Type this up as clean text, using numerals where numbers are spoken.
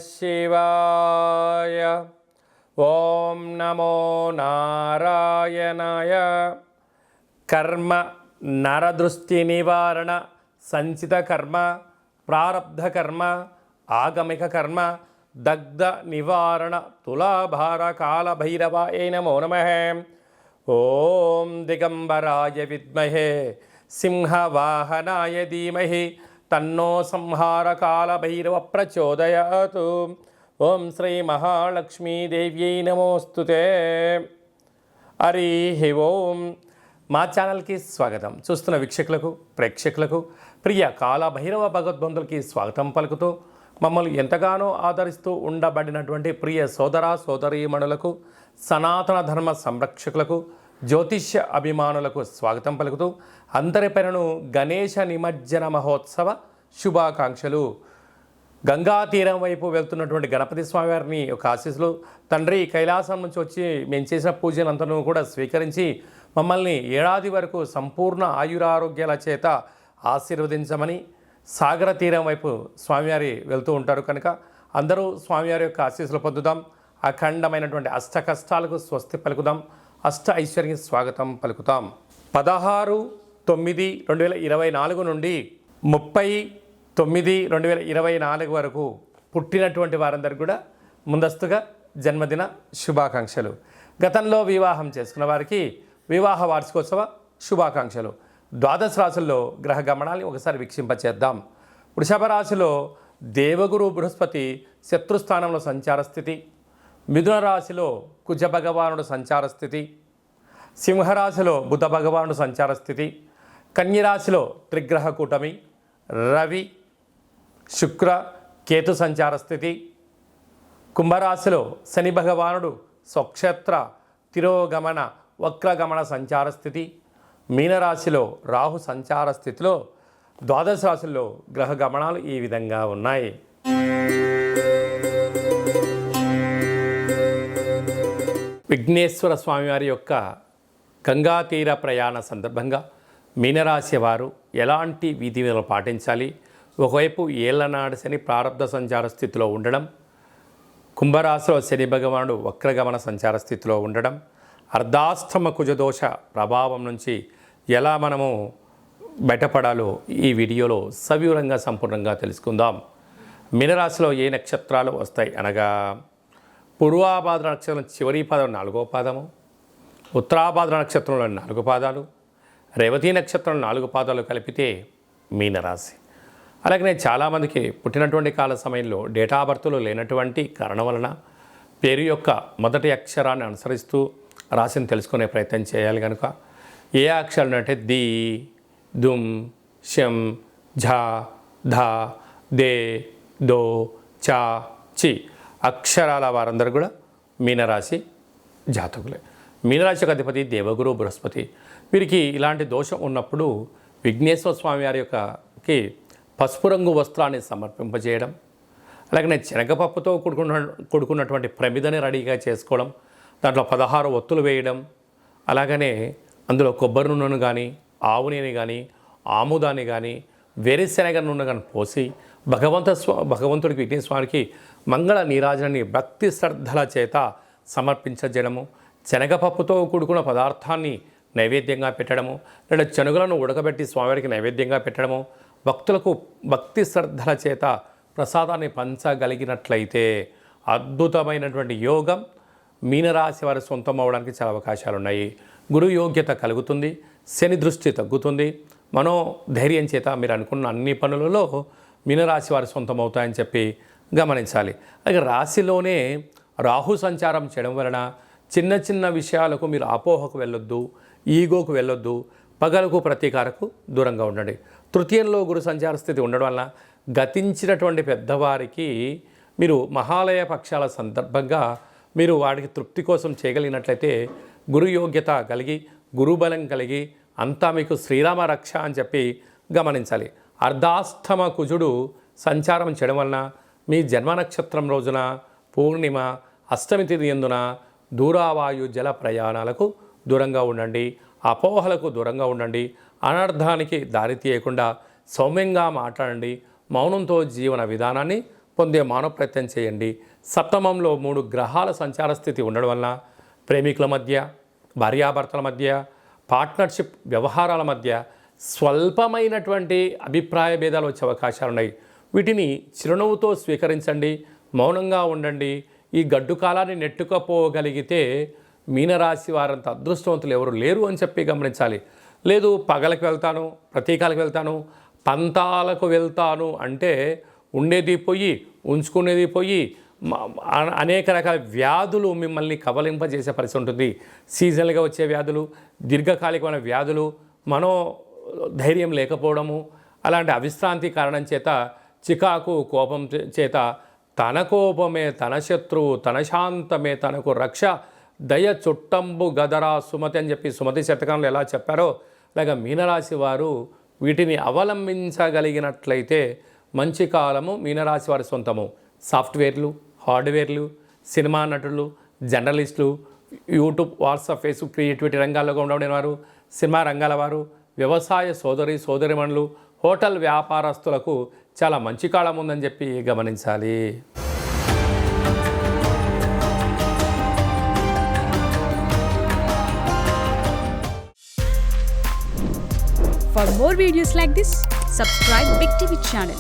శివాయ. ఓం నమో నారాయణాయ. కర్మ నరదృష్టి నివారణ సంచిత కర్మ ప్రారబ్ధ కర్మ ఆగమిక కర్మ దగ్ధ నివారణ తులాభార కాల భైరవాయ నమో నమః. ఓం దిగంబరాయ విద్మహే సింహవాహనాయ ధీమహి తన్నో సంహార కాల భైరవ ప్రచోదయాత్. ఓం శ్రీ మహాలక్ష్మీదేవ్యై నమోస్తుతే. హరి ఓం. మా ఛానల్కి స్వాగతం. చూస్తున్న వీక్షకులకు ప్రేక్షకులకు ప్రియ కాలభైరవ భగవద్బంధులకి స్వాగతం పలుకుతూ మమ్మల్ని ఎంతగానో ఆదరిస్తూ ఉండబడినటువంటి ప్రియ సోదర సోదరీమణులకు సనాతన ధర్మ సంరక్షకులకు జ్యోతిష్య అభిమానులకు స్వాగతం పలుకుతూ అందరి పేరును గణేశ నిమజ్జన మహోత్సవ శుభాకాంక్షలు. గంగా తీరం వైపు వెళ్తున్నటువంటి గణపతి స్వామివారిని ఒక ఆశీస్సులు. తండ్రి కైలాసం నుంచి వచ్చి మేము చేసిన పూజలంతను కూడా స్వీకరించి మమ్మల్ని ఏడాది వరకు సంపూర్ణ ఆయురారోగ్యాల చేత ఆశీర్వదించమని సాగర తీరం వైపు స్వామివారి వెళ్తూ ఉంటారు కనుక అందరూ స్వామివారి యొక్క ఆశీస్సులు పొందుదాం. అఖండమైనటువంటి అష్ట కష్టాలకు స్వస్తి పలుకుదాం. అష్ట ఐశ్వర్యం స్వాగతం పలుకుతాం. 16/9/2024 నుండి 30/9/2024 వరకు పుట్టినటువంటి వారందరికీ కూడా ముందస్తుగా జన్మదిన శుభాకాంక్షలు. గతంలో వివాహం చేసుకున్న వారికి వివాహ వార్షికోత్సవ శుభాకాంక్షలు. ద్వాదశ రాశుల్లో గ్రహ గమనాన్ని ఒకసారి వీక్షింపచేద్దాం. వృషభ రాశిలో దేవగురు బృహస్పతి శత్రుస్థానంలో సంచార స్థితి. మిథున రాశిలో కుజ భగవానుడు సంచార స్థితి. సింహరాశిలో బుధ భగవానుడు సంచార స్థితి. కన్యరాశిలో త్రిగ్రహ కూటమి రవి శుక్ర కేతు సంచార స్థితి. కుంభరాశిలో శని భగవానుడు స్వక్షేత్ర తిరోగమన వక్రగమన సంచార స్థితి. మీనరాశిలో రాహు సంచార స్థితిలో ద్వాదశ రాశుల్లో గ్రహ గమనాలు ఈ విధంగా ఉన్నాయి. విఘ్నేశ్వర స్వామివారి యొక్క గంగా తీర ప్రయాణ సందర్భంగా మీనరాశి వారు ఎలాంటి విధి విధానాలు పాటించాలి? ఒకవైపు ఏళ్లనాడు శని ప్రారబ్ధ సంచార స్థితిలో ఉండడం, కుంభరాశిలో శని భగవానుడు వక్రగమన సంచార స్థితిలో ఉండడం, అర్ధాష్టమ కుజదోష ప్రభావం నుంచి ఎలా మనము బయటపడాలో ఈ వీడియోలో సవివరంగా సంపూర్ణంగా తెలుసుకుందాం. మీనరాశిలో ఏ నక్షత్రాలు వస్తాయి అనగా పూర్వాభాద్ర నక్షత్రం చివరి పాదం 4వ పాదము, ఉత్తరాభాద్ర నక్షత్రంలో 4 పాదాలు, రేవతి నక్షత్రం 4 పాదాలు కలిపితే మీనరాశి. అలాగనే చాలామందికి పుట్టినటువంటి కాల సమయంలో డేటా బర్త్లు లేనటువంటి కారణం వలన పేరు యొక్క మొదటి అక్షరాన్ని అనుసరిస్తూ రాశిని తెలుసుకునే ప్రయత్నం చేయాలి. కనుక ఏ అక్షరాలు అంటే ది, దుమ్, శం, ఝ, ధ, దే, దో, చ, చి అక్షరాల వారందరూ కూడా మీనరాశి జాతకులే. మీనరాశి యొక్క అధిపతి దేవగురు బృహస్పతి. వీరికి ఇలాంటి దోషం ఉన్నప్పుడు విఘ్నేశ్వర స్వామి వారి యొక్కకి పసుపు రంగు వస్త్రాన్ని సమర్పింపజేయడం, అలాగనే శనగపప్పుతో కూడుకున్నటువంటి ప్రమిదని రెడీగా చేసుకోవడం, దాంట్లో 16 ఒత్తులు వేయడం, అలాగనే అందులో కొబ్బరి నూనెను కానీ ఆవు నూనె కానీ ఆముదాన్ని కానీ వేరుశెనగ నూనె కానీ పోసి భగవంతుడికి విఘ్నేశ్వరునికి మంగళ నీరాజనాన్ని భక్తి శ్రద్ధల చేత సమర్పించజేయడము, శనగపప్పుతో కూడుకున్న పదార్థాన్ని నైవేద్యంగా పెట్టడము, లేదా శనగలను ఉడకబెట్టి స్వామివారికి నైవేద్యంగా పెట్టడము, భక్తులకు భక్తి శ్రద్ధల చేత ప్రసాదాన్ని పంచగలిగినట్లయితే అద్భుతమైనటువంటి యోగం మీనరాశి వారి సొంతం అవడానికి చాలా అవకాశాలు ఉన్నాయి. గురు యోగ్యత కలుగుతుంది, శని దృష్టి తగ్గుతుంది, మనోధైర్యం చేత మీరు అనుకున్న అన్ని పనులలో మీనరాశి వారి సొంతం అవుతాయని చెప్పి గమనించాలి. అలాగే రాశిలోనే రాహు సంచారం చేయడం వలన చిన్న చిన్న విషయాలకు మీరు అపోహకు వెళ్ళొద్దు, ఈగోకు వెళ్ళొద్దు, పగలకు ప్రతీకారకు దూరంగా ఉండండి. తృతీయంలో గురు సంచార స్థితి ఉండడం వలన గతించినటువంటి పెద్దవారికి మీరు మహాలయ పక్షాల సందర్భంగా మీరు వాడికి తృప్తి కోసం చేయగలిగినట్లయితే గురు యోగ్యత కలిగి గురుబలం కలిగి అంతా మీకు శ్రీరామ రక్ష అని చెప్పి గమనించాలి. అర్ధాష్టమ కుజుడు సంచారం చేయడం వలన మీ జన్మ నక్షత్రం రోజున పూర్ణిమ అష్టమి తిథి యందున దూరావాయు జల ప్రయాణాలకు దూరంగా ఉండండి, అపోహలకు దూరంగా ఉండండి, అనర్థానికి దారి తీయకుండా సౌమ్యంగా మాట్లాడండి, మౌనంతో జీవన విధానాన్ని పొందే మానవ ప్రయత్నం చేయండి. సప్తమంలో 3 గ్రహాల సంచార స్థితి ఉండడం వల్ల ప్రేమికుల మధ్య, భార్యాభర్తల మధ్య, పార్ట్నర్షిప్ వ్యవహారాల మధ్య స్వల్పమైనటువంటి అభిప్రాయ భేదాలు వచ్చే అవకాశాలు ఉన్నాయి. వీటిని చిరునవ్వుతో స్వీకరించండి, మౌనంగా ఉండండి. ఈ గడ్డు కాలాన్ని నెట్టుకపోగలిగితే మీనరాశి వారంత అదృష్టవంతులు ఎవరు లేరు అని చెప్పి గమనించాలి. లేదు పగలకు వెళ్తాను, ప్రతీకాలకు వెళ్తాను, పంతాలకు వెళ్తాను అంటే ఉండేది పోయి, ఉంచుకునేది పోయి, అనేక రకాల వ్యాధులు మిమ్మల్ని కబలింపజేసే పరిస్థితి ఉంటుంది. సీజనల్గా వచ్చే వ్యాధులు, దీర్ఘకాలికమైన వ్యాధులు, మనో ధైర్యం లేకపోవడము, అలాంటి అవిశ్రాంతి కారణం చేత, చికాకు కోపం చేత తన కోపమే తన శత్రువు, తన శాంతమే తనకు రక్ష, దయ చుట్టంబు గదరా సుమతి అని చెప్పి సుమతి శతకంలో ఎలా చెప్పారో అలాగే మీనరాశి వారు వీటిని అవలంబించగలిగినట్లయితే మంచి కాలము మీనరాశి వారి సొంతము. సాఫ్ట్వేర్లు, హార్డ్వేర్లు, సినిమా నటులు, జర్నలిస్టులు, యూట్యూబ్, వాట్సాప్, ఫేస్బుక్, క్రియేటివిటీ రంగాల్లో ఉండబడిన వారు, సినిమా రంగాల వారు, వ్యవసాయ సోదరిమణులు, హోటల్ వ్యాపారస్తులకు చాలా మంచి కాలం ఉందని చెప్పి గమనించాలి. For more videos like this, subscribe Big TV channel.